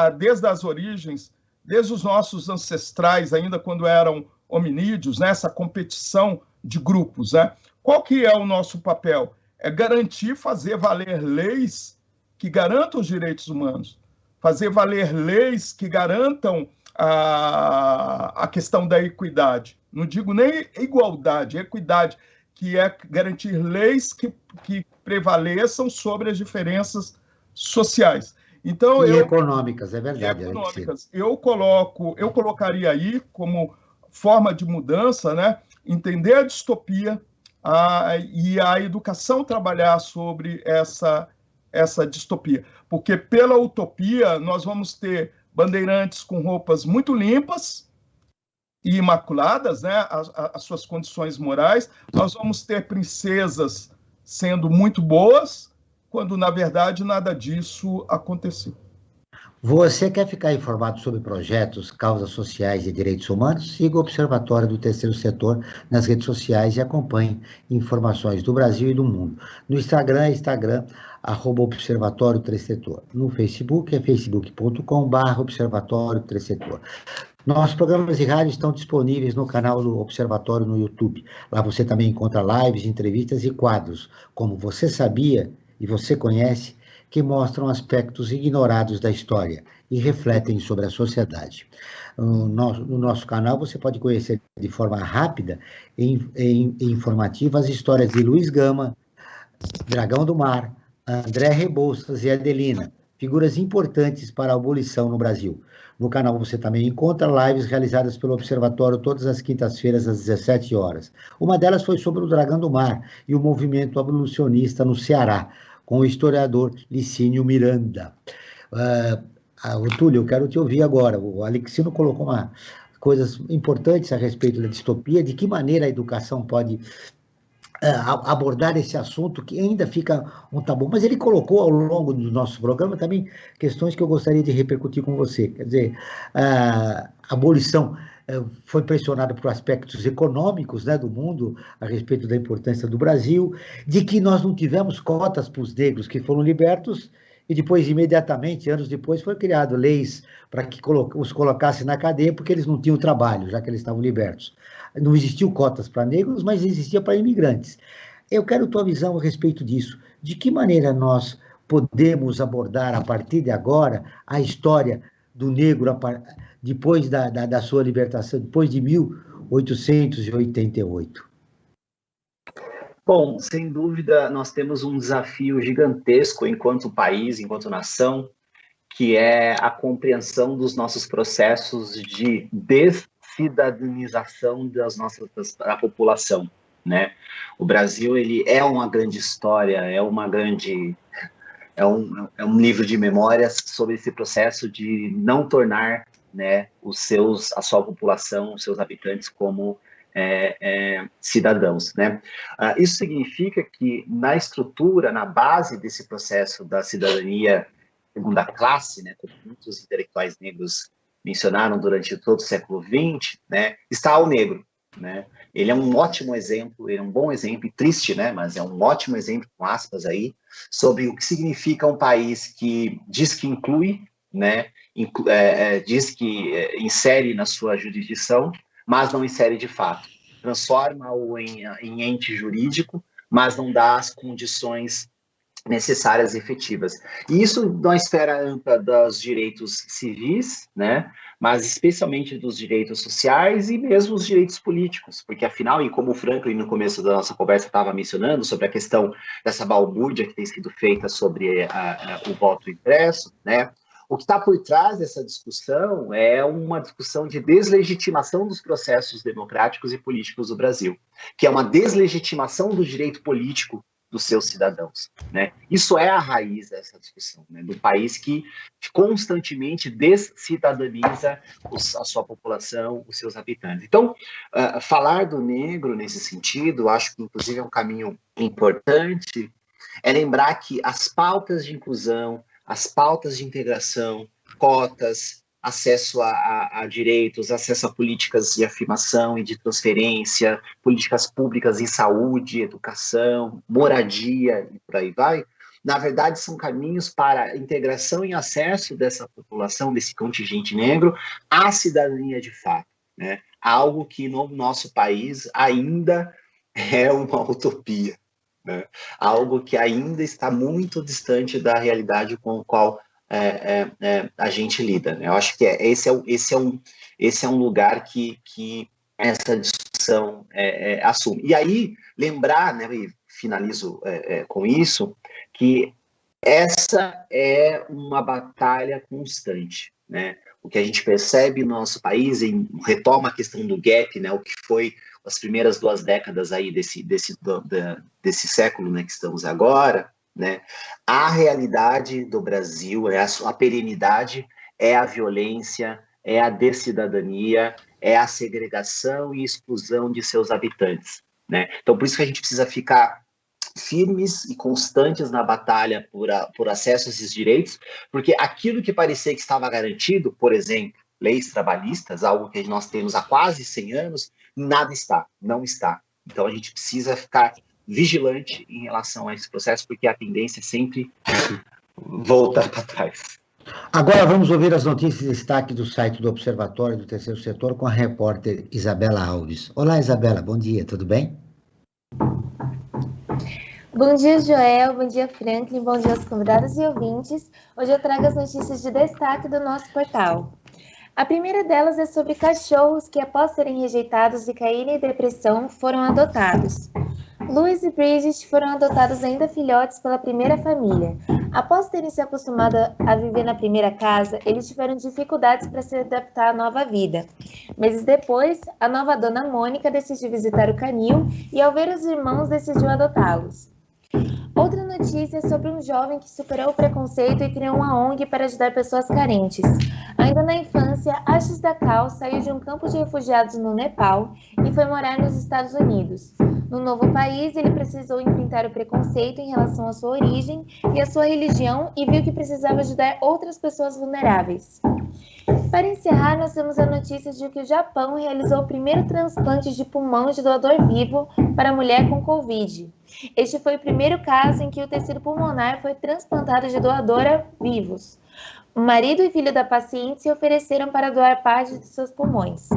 desde as origens, desde os nossos ancestrais, ainda quando eram hominídeos, né, essa competição de grupos. Né? Qual que é o nosso papel? É garantir, fazer valer leis que garantam os direitos humanos, fazer valer leis que garantam a questão da equidade. Não digo nem igualdade, equidade, que é garantir leis que prevaleçam sobre as diferenças sociais. Então, econômicas, é verdade. E econômicas. Eu colocaria aí como forma de mudança, né, entender a distopia, e a educação trabalhar sobre essa distopia. Porque pela utopia nós vamos ter bandeirantes com roupas muito limpas e imaculadas, né, as suas condições morais. Nós vamos ter princesas sendo muito boas, quando, na verdade, nada disso aconteceu. Você quer ficar informado sobre projetos, causas sociais e direitos humanos? Siga o Observatório do Terceiro Setor nas redes sociais e acompanhe informações do Brasil e do mundo. No Instagram é @Observatório Terceiro Setor. No Facebook é facebook.com/Observatório Terceiro Setor. Nossos programas de rádio estão disponíveis no canal do Observatório no YouTube. Lá você também encontra lives, entrevistas e quadros, como Você Sabia e Você Conhece, que mostram aspectos ignorados da história e refletem sobre a sociedade. No nosso canal você pode conhecer de forma rápida e informativa as histórias de Luiz Gama, Dragão do Mar, André Rebouças e Adelina, figuras importantes para a abolição no Brasil. No canal você também encontra lives realizadas pelo Observatório todas as quintas-feiras às 17 horas. Uma delas foi sobre o Dragão do Mar e o movimento abolicionista no Ceará, com o historiador Licínio Miranda. Túlio, eu quero te ouvir agora. O Alexino colocou coisas importantes a respeito da distopia, de que maneira a educação pode abordar esse assunto, que ainda fica um tabu, mas ele colocou ao longo do nosso programa também questões que eu gostaria de repercutir com você. Quer dizer, a abolição foi pressionada por aspectos econômicos, né, do mundo, a respeito da importância do Brasil, de que nós não tivemos cotas para os negros que foram libertos, e depois, imediatamente, anos depois, foi criado leis para que os colocassem na cadeia, porque eles não tinham trabalho, já que eles estavam libertos. Não existiam cotas para negros, mas existia para imigrantes. Eu quero tua visão a respeito disso. De que maneira nós podemos abordar, a partir de agora, a história do negro depois da sua libertação, depois de 1888? Bom, sem dúvida, nós temos um desafio gigantesco enquanto país, enquanto nação, que é a compreensão dos nossos processos de descidadanização da população, né? O Brasil, ele é uma grande história, é um livro de memórias sobre esse processo de não tornar, né, a sua população, os seus habitantes como cidadãos, né? Isso significa que na estrutura, na base desse processo da cidadania segunda classe, né, como muitos intelectuais negros mencionaram durante todo o século XX, né, está o negro, né? Ele é um ótimo exemplo, ele é um bom exemplo, triste, né, mas é um ótimo exemplo, com aspas aí, sobre o que significa um país que diz que inclui, né, diz que insere na sua jurisdição, mas não insere de fato. Transforma-o em ente jurídico, mas não dá as condições necessárias e efetivas. E isso na esfera ampla dos direitos civis, né, mas especialmente dos direitos sociais e mesmo os direitos políticos, porque afinal, e como o Franklin no começo da nossa conversa estava mencionando sobre a questão dessa balbúrdia que tem sido feita sobre o voto impresso, né, o que está por trás dessa discussão é uma discussão de deslegitimação dos processos democráticos e políticos do Brasil, que é uma deslegitimação do direito político dos seus cidadãos, né? Isso é a raiz dessa discussão, né? Do país que constantemente descidadaniza a sua população, os seus habitantes. Então, falar do negro nesse sentido, acho que inclusive é um caminho importante, é lembrar que as pautas de inclusão, as pautas de integração, cotas, acesso a direitos, acesso a políticas de afirmação e de transferência, políticas públicas em saúde, educação, moradia e por aí vai, na verdade são caminhos para a integração e acesso dessa população, desse contingente negro, à cidadania de fato, né? Algo que no nosso país ainda é uma utopia, né? Algo que ainda está muito distante da realidade com a qual a gente lida, né? Eu acho que esse é um lugar que essa discussão assume. E aí, lembrar, né, e finalizo com isso, que essa é uma batalha constante, né? O que a gente percebe no nosso país, retoma a questão do gap, né, o que foi as primeiras 2 décadas aí desse século, né, que estamos agora, né? A realidade do Brasil, a perenidade, é a violência, é a descidadania, é a segregação e exclusão de seus habitantes, né? Então, por isso que a gente precisa ficar firmes e constantes na batalha por acesso a esses direitos, porque aquilo que parecia que estava garantido, por exemplo, leis trabalhistas, algo que nós temos há quase 100 anos, não está. Então, a gente precisa ficar vigilante em relação a esse processo, porque a tendência é sempre voltar para trás. Agora vamos ouvir as notícias de destaque do site do Observatório do Terceiro Setor com a repórter Isabela Alves. Olá, Isabela, bom dia, tudo bem? Bom dia, Joel, bom dia, Franklin, bom dia aos convidados e ouvintes. Hoje eu trago as notícias de destaque do nosso portal. A primeira delas é sobre cachorros que, após serem rejeitados e caírem em depressão, foram adotados. Louis e Bridget foram adotados ainda filhotes pela primeira família. Após terem se acostumado a viver na primeira casa, eles tiveram dificuldades para se adaptar à nova vida. Meses depois, a nova dona Mônica decidiu visitar o canil e, ao ver os irmãos, decidiu adotá-los. Outra notícia é sobre um jovem que superou o preconceito e criou uma ONG para ajudar pessoas carentes. Ainda na infância, Ashish Dakal saiu de um campo de refugiados no Nepal e foi morar nos Estados Unidos. No novo país, ele precisou enfrentar o preconceito em relação à sua origem e à sua religião e viu que precisava ajudar outras pessoas vulneráveis. Para encerrar, nós temos a notícia de que o Japão realizou o primeiro transplante de pulmão de doador vivo para mulher com Covid. Este foi o primeiro caso em que o tecido pulmonar foi transplantado de doadora vivos. O marido e filho da paciente se ofereceram para doar parte de seus pulmões.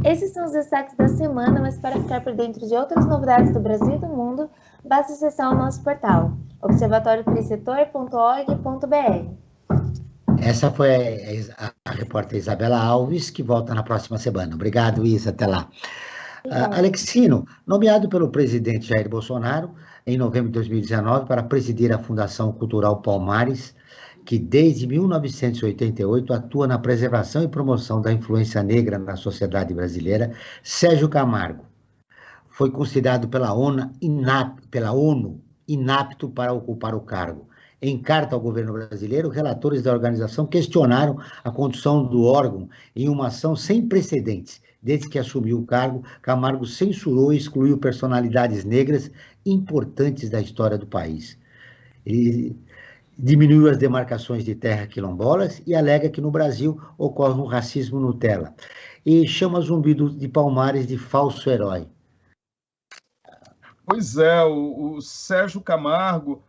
Esses são os destaques da semana, mas para ficar por dentro de outras novidades do Brasil e do mundo, basta acessar o nosso portal, observatoriotrisetor.org.br. Essa foi a repórter Isabela Alves, que volta na próxima semana. Obrigado, Isa, até lá. Alexino, nomeado pelo presidente Jair Bolsonaro em novembro de 2019 para presidir a Fundação Cultural Palmares, que desde 1988 atua na preservação e promoção da influência negra na sociedade brasileira, Sérgio Camargo foi considerado pela ONU inapto para ocupar o cargo. Em carta ao governo brasileiro, relatores da organização questionaram a condução do órgão em uma ação sem precedentes. Desde que assumiu o cargo, Camargo censurou e excluiu personalidades negras importantes da história do país. Ele diminuiu as demarcações de terra quilombolas e alega que no Brasil ocorre um racismo Nutella. E chama Zumbi de Palmares de falso herói. Pois é, o Sérgio Camargo...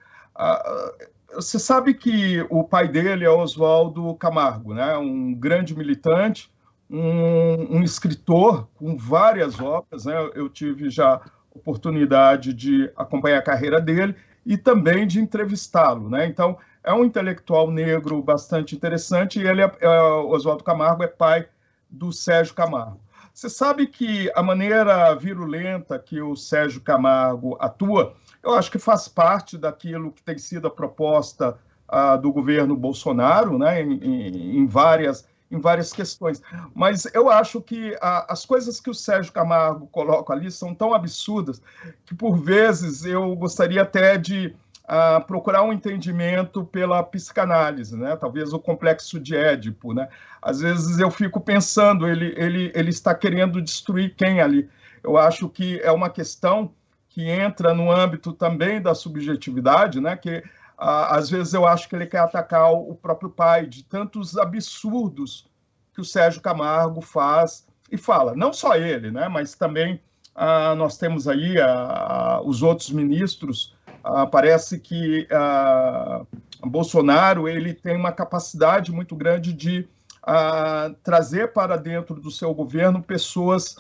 Você sabe que o pai dele é Oswaldo Camargo, né? Um grande militante, um escritor com várias obras, né? Eu tive já oportunidade de acompanhar a carreira dele e também de entrevistá-lo, né? Então, é um intelectual negro bastante interessante e Oswaldo Camargo é pai do Sérgio Camargo. Você sabe que a maneira virulenta que o Sérgio Camargo atua, eu acho que faz parte daquilo que tem sido a proposta do governo Bolsonaro, né, em várias questões. Mas eu acho que as coisas que o Sérgio Camargo coloca ali são tão absurdas que, por vezes, eu gostaria até de procurar um entendimento pela psicanálise, né? Talvez o complexo de Édipo, né? Às vezes eu fico pensando, ele está querendo destruir quem ali? Eu acho que é uma questão que entra no âmbito também da subjetividade, né? Que às vezes eu acho que ele quer atacar o próprio pai, de tantos absurdos que o Sérgio Camargo faz e fala. Não só ele, né? Mas também nós temos aí os outros ministros. Parece que Bolsonaro ele tem uma capacidade muito grande de trazer para dentro do seu governo pessoas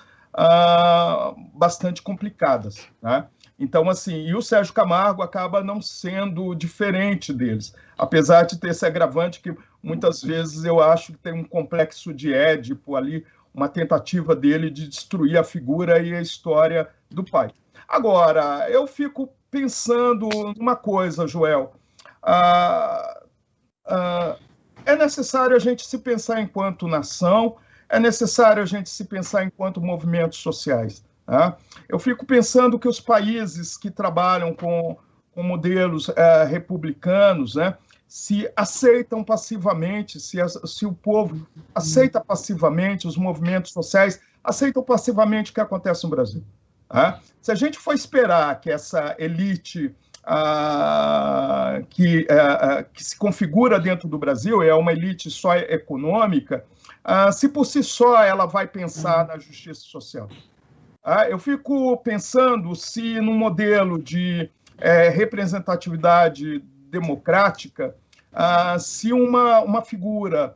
bastante complicadas, né? Então, assim, e o Sérgio Camargo acaba não sendo diferente deles, apesar de ter esse agravante que muitas vezes eu acho que tem um complexo de Édipo ali, uma tentativa dele de destruir a figura e a história do pai. Agora, eu fico pensando numa coisa, Joel. É necessário a gente se pensar enquanto nação, é necessário a gente se pensar enquanto movimentos sociais. Tá? Eu fico pensando que os países que trabalham com modelos republicanos, né, se aceitam passivamente, se o povo aceita passivamente, os movimentos sociais aceitam passivamente o que acontece no Brasil. Se a gente for esperar que essa elite que se configura dentro do Brasil é uma elite só econômica, se por si só ela vai pensar na justiça social. Eu fico pensando se num modelo de representatividade democrática, se uma figura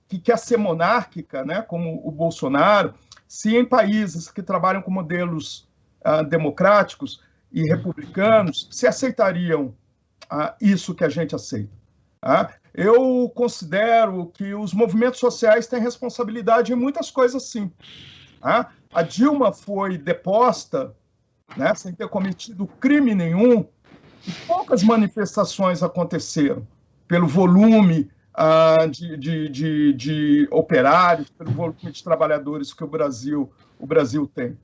que quer ser monárquica, né, como o Bolsonaro, se em países que trabalham com modelos democráticos e republicanos, se aceitariam isso que a gente aceita. Eu considero que os movimentos sociais têm responsabilidade em muitas coisas, sim. A Dilma foi deposta, né, sem ter cometido crime nenhum, e poucas manifestações aconteceram pelo volume de operários, pelo volume de trabalhadores que o Brasil tem.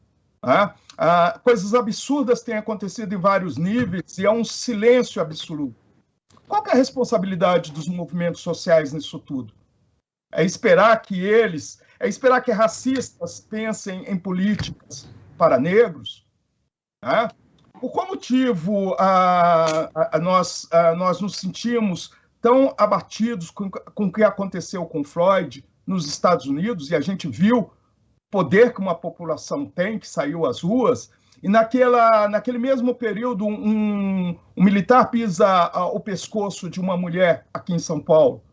Coisas absurdas têm acontecido em vários níveis e há um silêncio absoluto. Qual que é a responsabilidade dos movimentos sociais nisso tudo? É esperar que racistas pensem em políticas para negros? Por qual motivo nós nos sentimos tão abatidos com o que aconteceu com Floyd nos Estados Unidos, e a gente viu o poder que uma população tem, que saiu às ruas, e naquele mesmo período um militar pisa o pescoço de uma mulher aqui em São Paulo,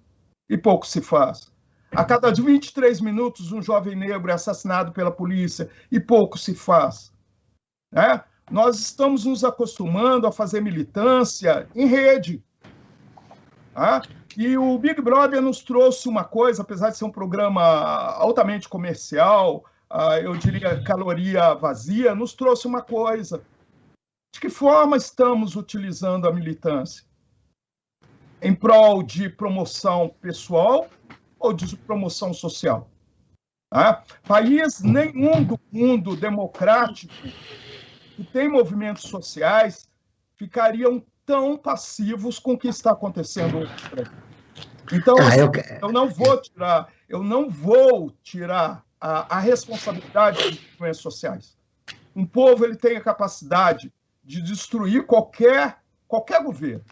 e pouco se faz. A cada 23 minutos, um jovem negro é assassinado pela polícia, e pouco se faz. Nós estamos nos acostumando a fazer militância em rede. E o Big Brother nos trouxe uma coisa, apesar de ser um programa altamente comercial, eu diria, caloria vazia, nos trouxe uma coisa. De que forma estamos utilizando a militância? Em prol de promoção pessoal ou de promoção social? País nenhum do mundo democrático que tem movimentos sociais ficariam tão passivos com o que está acontecendo hoje. Então, eu não vou tirar a responsabilidade dos movimentos sociais. Um povo ele tem a capacidade de destruir qualquer governo.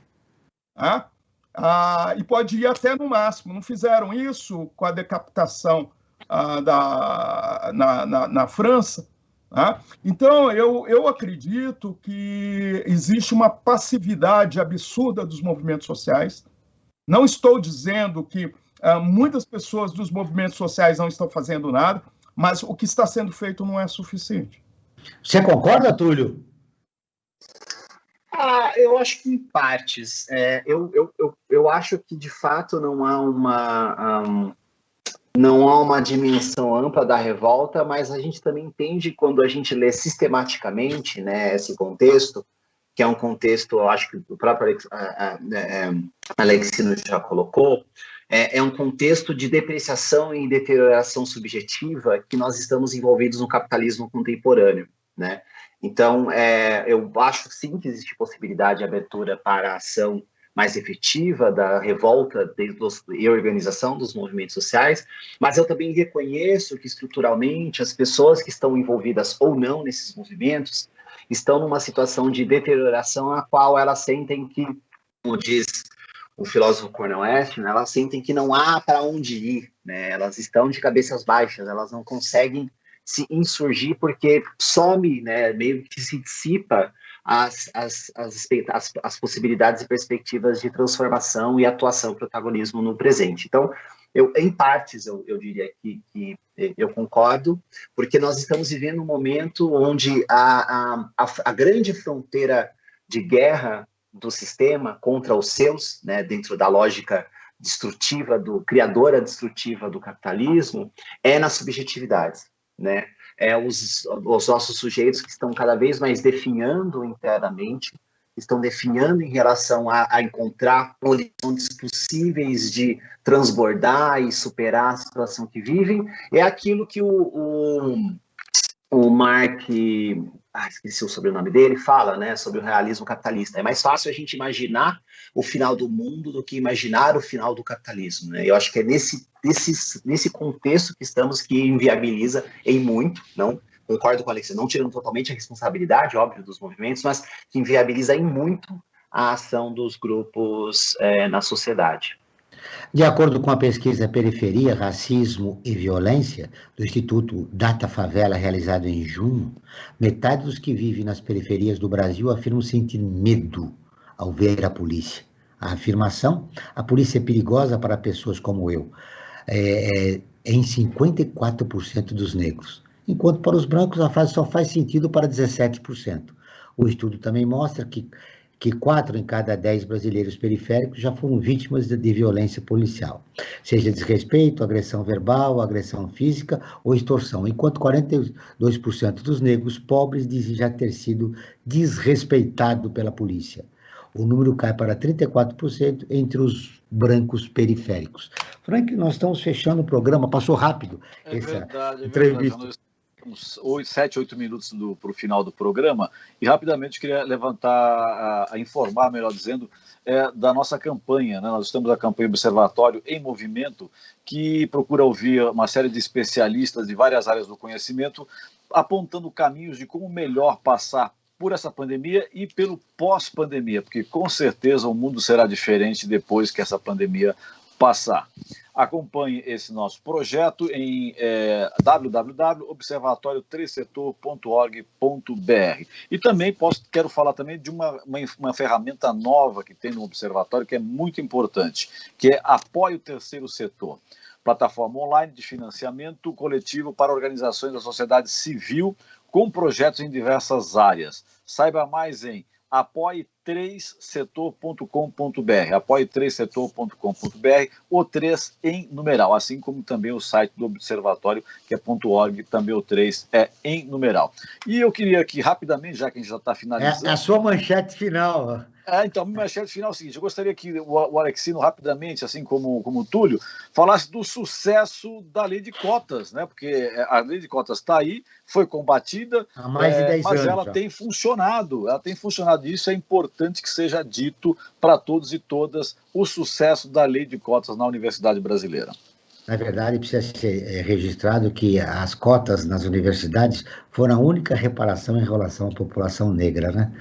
E pode ir até no máximo. Não fizeram isso com a decapitação na França. Então, eu acredito que existe uma passividade absurda dos movimentos sociais. Não estou dizendo que muitas pessoas dos movimentos sociais não estão fazendo nada, mas o que está sendo feito não é suficiente. Você concorda, Túlio? Eu acho que em partes. Eu acho que, de fato, não há uma dimensão ampla da revolta, mas a gente também entende, quando a gente lê sistematicamente, né, esse contexto, que é um contexto, eu acho que o próprio Alexino já colocou, é um contexto de depreciação e deterioração subjetiva que nós estamos envolvidos no capitalismo contemporâneo, né? Então, eu acho sim que existe possibilidade de abertura para a ação mais efetiva da revolta e organização dos movimentos sociais, mas eu também reconheço que, estruturalmente, as pessoas que estão envolvidas ou não nesses movimentos estão numa situação de deterioração a qual elas sentem que, como diz o filósofo Cornel West, né, elas sentem que não há para onde ir, né? Elas estão de cabeças baixas, elas não conseguem se insurgir porque some, né, meio que se dissipa as possibilidades e perspectivas de transformação e atuação, protagonismo no presente. Então, em partes, eu diria que eu concordo, porque nós estamos vivendo um momento onde a grande fronteira de guerra do sistema contra os seus, né, dentro da lógica destrutiva, criadora destrutiva do capitalismo, é nas subjetividades, né? Os nossos sujeitos que estão cada vez mais definhando internamente, estão definhando em relação a encontrar horizontes possíveis de transbordar e superar a situação que vivem. É aquilo que o Mark, esqueci o sobrenome dele, fala, né, sobre o realismo capitalista. É mais fácil a gente imaginar o final do mundo do que imaginar o final do capitalismo, né? Eu acho que é nesse contexto que estamos, que inviabiliza em muito, não concordo com a Alexia, não tirando totalmente a responsabilidade, óbvio, dos movimentos, mas que inviabiliza em muito a ação dos grupos na sociedade. De acordo com a pesquisa Periferia, Racismo e Violência, do Instituto Data Favela, realizado em junho, metade dos que vivem nas periferias do Brasil afirmam sentir medo ao ver a polícia. A afirmação, a polícia é perigosa para pessoas como eu, em 54% dos negros, enquanto para os brancos a frase só faz sentido para 17%. O estudo também mostra que 4 em cada 10 brasileiros periféricos já foram vítimas de violência policial, seja desrespeito, agressão verbal, agressão física ou extorsão, enquanto 42% dos negros pobres dizem já ter sido desrespeitado pela polícia. O número cai para 34% entre os brancos periféricos. Frank, nós estamos fechando o programa, passou rápido essa entrevista. Verdade. Uns 7, 8 minutos para o final do programa, e rapidamente queria informar, melhor dizendo, da nossa campanha, né? Nós estamos a campanha Observatório em Movimento, que procura ouvir uma série de especialistas de várias áreas do conhecimento, apontando caminhos de como melhor passar por essa pandemia e pelo pós-pandemia, porque com certeza o mundo será diferente depois que essa pandemia passar. Acompanhe esse nosso projeto em www.observatorioterceirsetor.org.br. E também quero falar também de uma ferramenta nova que tem no Observatório, que é muito importante, que é Apoie o Terceiro Setor. Plataforma online de financiamento coletivo para organizações da sociedade civil com projetos em diversas áreas. Saiba mais em apoie3setor.com.br, apoie3setor.com.br, o 3 em numeral, assim como também o site do Observatório, que é .org, também o 3 é em numeral. E eu queria aqui, rapidamente, já que a gente já está finalizando... É a sua manchete final. Então, minha manchete final é o seguinte, eu gostaria que o Alexino, rapidamente, assim como o Túlio, falasse do sucesso da lei de cotas, né? Porque a lei de cotas está aí, foi combatida, há mais de 10 mas anos, ela tem funcionado, e isso é importante que seja dito para todos e todas, o sucesso da lei de cotas na universidade brasileira. Na verdade, precisa ser registrado que as cotas nas universidades foram a única reparação em relação à população negra, né?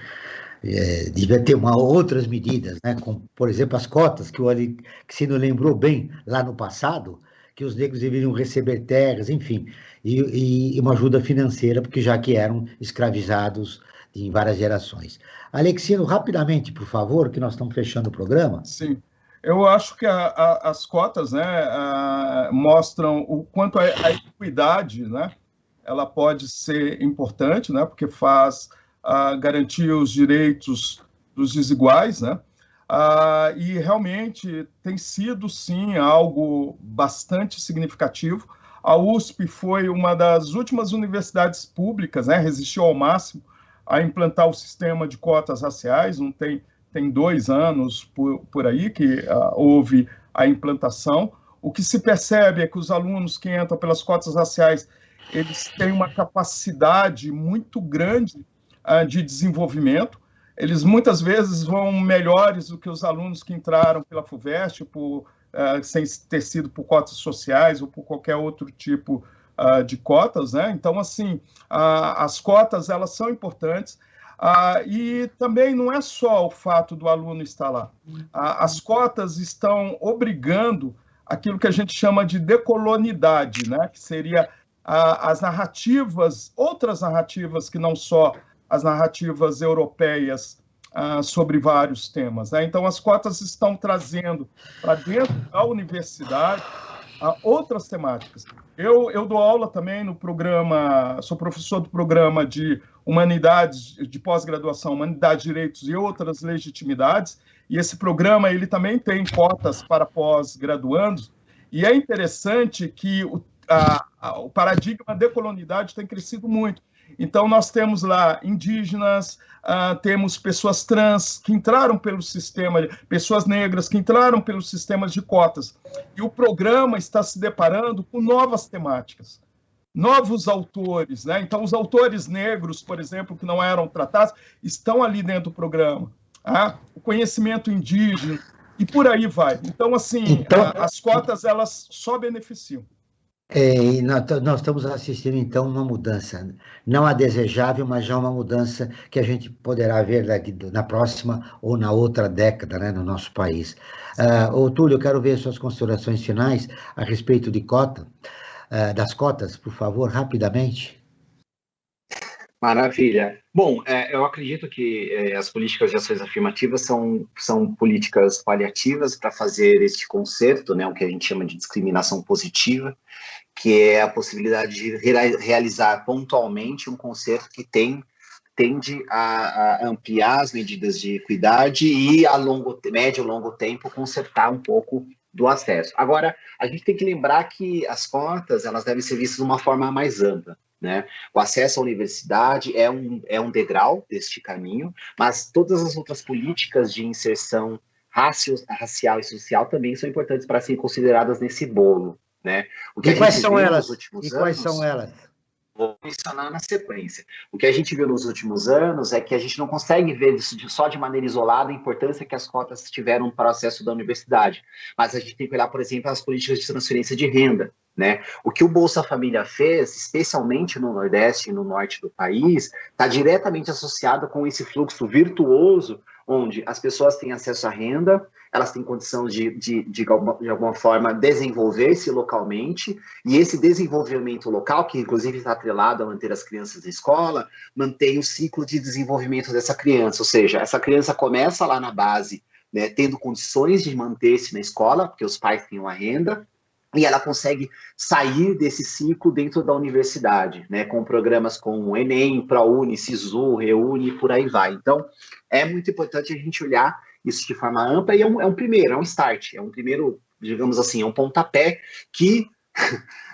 Devia ter outras medidas, né? Como, por exemplo, as cotas, que se não lembrou bem lá no passado, que os negros deveriam receber terras, enfim, e uma ajuda financeira, porque já que eram escravizados em várias gerações. Alexino, rapidamente, por favor, que nós estamos fechando o programa. Sim. Eu acho que as cotas, né, mostram o quanto a equidade, né, ela pode ser importante, né, porque faz garantir os direitos dos desiguais, né, e realmente tem sido, sim, algo bastante significativo. A USP foi uma das últimas universidades públicas, né, resistiu ao máximo a implantar o sistema de cotas raciais, não tem 2 anos por aí que houve a implantação. O que se percebe é que os alunos que entram pelas cotas raciais, eles têm uma capacidade muito grande de desenvolvimento. Eles muitas vezes vão melhores do que os alunos que entraram pela FUVEST, sem ter sido por cotas sociais ou por qualquer outro tipo de cotas, né? Então, assim, as cotas, elas são importantes. E também não é só o fato do aluno estar lá. As cotas estão obrigando aquilo que a gente chama de decolonidade, né? Que seria as narrativas, outras narrativas que não só as narrativas europeias sobre vários temas, né? Então, as cotas estão trazendo para dentro da universidade outras temáticas. Eu dou aula também no programa, sou professor do programa de Humanidades, de pós-graduação, Humanidades, Direitos e Outras Legitimidades, e esse programa ele também tem cotas para pós-graduandos, e é interessante que o paradigma de decolonidade tem crescido muito. Então, nós temos lá indígenas, temos pessoas trans que entraram pelo sistema, pessoas negras que entraram pelos sistemas de cotas. E o programa está se deparando com novas temáticas, novos autores, né? Então, os autores negros, por exemplo, que não eram tratados, estão ali dentro do programa. O conhecimento indígena, e por aí vai. Então, assim, as cotas, elas só beneficiam. Nós estamos assistindo, então, uma mudança, não a desejável, mas já uma mudança que a gente poderá ver na próxima ou na outra década, né, no nosso país. Túlio, eu quero ver suas considerações finais a respeito de das cotas, por favor, rapidamente. Maravilha. Bom, eu acredito que as políticas de ações afirmativas são políticas paliativas para fazer este conserto, né, o que a gente chama de discriminação positiva, que é a possibilidade de realizar pontualmente um conserto que tende a ampliar as medidas de equidade e a médio e longo tempo consertar um pouco do acesso. Agora, a gente tem que lembrar que as cotas elas devem ser vistas de uma forma mais ampla, né? O acesso à universidade é um degrau deste caminho, mas todas as outras políticas de inserção racial e social também são importantes para serem consideradas nesse bolo, né? E quais são elas? Vou mencionar na sequência. O que a gente viu nos últimos anos é que a gente não consegue ver só de maneira isolada a importância que as cotas tiveram para o acesso da universidade, mas a gente tem que olhar, por exemplo, as políticas de transferência de renda, né? O que o Bolsa Família fez, especialmente no Nordeste e no Norte do país, está diretamente associado com esse fluxo virtuoso, onde as pessoas têm acesso à renda, elas têm condição de alguma forma, desenvolver-se localmente, e esse desenvolvimento local, que inclusive está atrelado a manter as crianças na escola, mantém o ciclo de desenvolvimento dessa criança, ou seja, essa criança começa lá na base, né, tendo condições de manter-se na escola, porque os pais têm uma renda, e ela consegue sair desse ciclo dentro da universidade, né, com programas como Enem, ProUni, Sisu, Reúne, por aí vai. Então, é muito importante a gente olhar isso de forma ampla, e é um primeiro, é um start, é um primeiro, digamos assim, é um pontapé que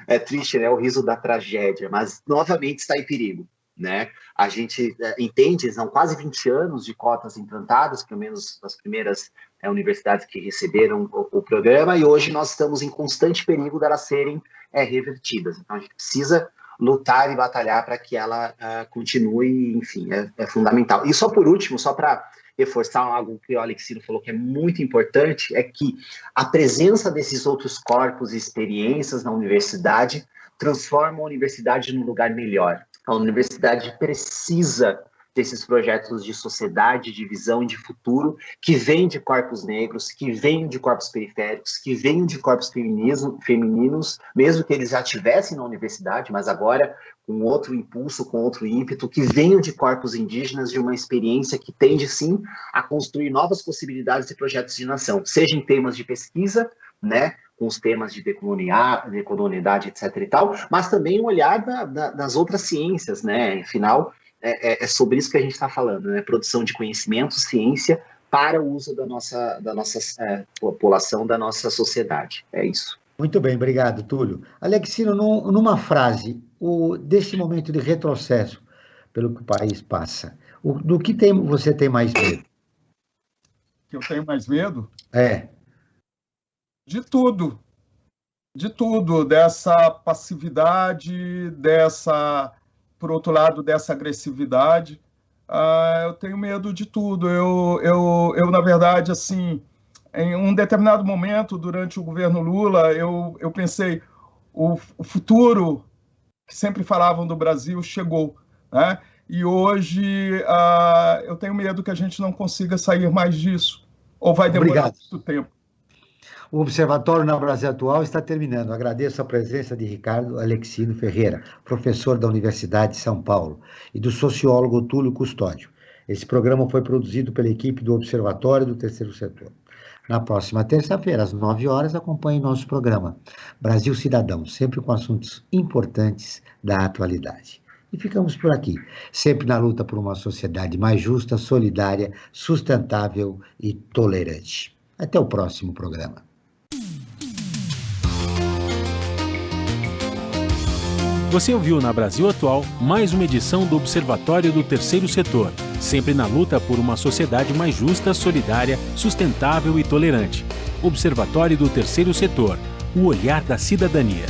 é triste, né, o riso da tragédia, mas novamente está em perigo, né? A gente entende, são quase 20 anos de cotas implantadas, pelo menos as primeiras universidades que receberam o programa, e hoje nós estamos em constante perigo delas serem revertidas. Então a gente precisa lutar e batalhar para que ela continue, enfim, é fundamental. E só por último, só para reforçar algo que o Alexino falou que é muito importante, é que a presença desses outros corpos e experiências na universidade transforma a universidade num lugar melhor. A universidade precisa desses projetos de sociedade, de visão e de futuro que vêm de corpos negros, que vêm de corpos periféricos, que vêm de corpos femininos, mesmo que eles já estivessem na universidade, mas agora com outro impulso, com outro ímpeto, que venham de corpos indígenas, de uma experiência que tende, sim, a construir novas possibilidades de projetos de nação, seja em temas de pesquisa, né, com os temas de decolonialidade, etc. e tal, mas também um olhar das outras ciências, né? Afinal, é sobre isso que a gente está falando, né? Produção de conhecimento, ciência, para o uso da nossa população, da nossa sociedade. É isso. Muito bem, obrigado, Túlio. Alexino, numa frase, desse momento de retrocesso pelo que o país passa, do que você tem mais medo? Que eu tenho mais medo? De tudo, dessa passividade, por outro lado, dessa agressividade. Eu tenho medo de tudo. Eu na verdade, assim, em um determinado momento, durante o governo Lula, eu pensei, o futuro que sempre falavam do Brasil chegou, né? E hoje eu tenho medo que a gente não consiga sair mais disso, ou vai demorar muito tempo. O Observatório na Brasil Atual está terminando. Agradeço a presença de Ricardo Alexino Ferreira, professor da Universidade de São Paulo, e do sociólogo Túlio Custódio. Esse programa foi produzido pela equipe do Observatório do Terceiro Setor. Na próxima terça-feira, às 9 horas, acompanhe nosso programa Brasil Cidadão, sempre com assuntos importantes da atualidade. E ficamos por aqui, sempre na luta por uma sociedade mais justa, solidária, sustentável e tolerante. Até o próximo programa. Você ouviu na Brasil Atual mais uma edição do Observatório do Terceiro Setor, sempre na luta por uma sociedade mais justa, solidária, sustentável e tolerante. Observatório do Terceiro Setor, o olhar da cidadania.